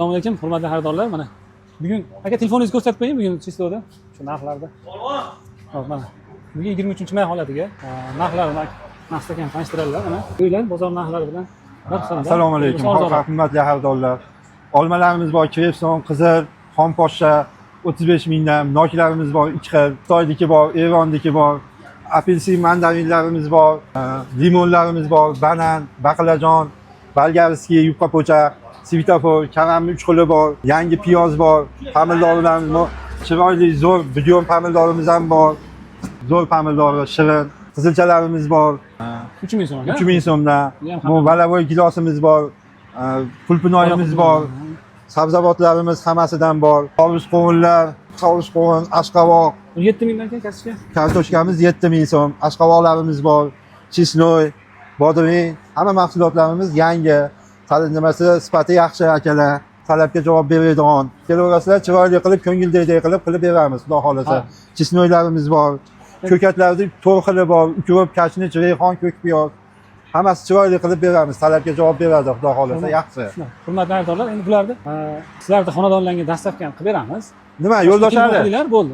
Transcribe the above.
Assalomu alaykum, hurmatli xaridorlar. Mana bugun aka telefoningizni ko'rsatib qo'ying, bugun Chistoda shu narxlarda. Hop, mana. Bugun 23-may holatiga narxlarni narxdan tanishtiradilar. Mana uylar bozor narxlari bilan Assalomu alaykum, hurmatli xaridorlar. Olmalarimiz bor, Krepson, Qizil, Xonposhsha 35 mingdan, noklarimiz bor 2 xil, Xitoyniki bor, Eronniki bor, apelsin, mandarinlarimiz bor, limonlarimiz bor, banan, baqlajon, bolgarskiy, yupqa po'chaq, svetofor, karamni 3 xili bor, yangi piyoz bor, pomidorlarimiz bor, chiroyli zo'r bujon pomidorimiz ham bor, zo'r pomidor, shirin, qizilchalarimiz bor. 3000 so'm. 3000 so'mdan. Bu valavoy gilosimiz bor, pulpinoyimiz bor, sabzavotlarimiz hammasidan bor. Hovuz qovunlar, hovuz qovun, ashqavoq. 7000 dan keyin kasbga. Kartoshkamiz 7000 so'm, ashqavoqlarimiz bor, chisnoy, bodring, hamma mahsulotlarimiz yangi. Hali nimasi sifati yaxshi akalar. Talabga javob beradigan. Kelaverasizlar, chiroyli qilib, ko'ngildagidek qilib beramiz, xudo xolasa. Chisnoylarimiz bor. Ko'katlarning 4 xili bor, ukrop, kashnich, rayhon, ko'k piyoz. Hammasi chiroyli qilib beramiz, talabga javob beradi, xudo xolasa, yaxshi. Hurmatli xaridorlar, endi bularni sizlarning xonadonlarga dastavka ham qilib beramiz. Nima, yo'ldoshlar? Bo'ldi.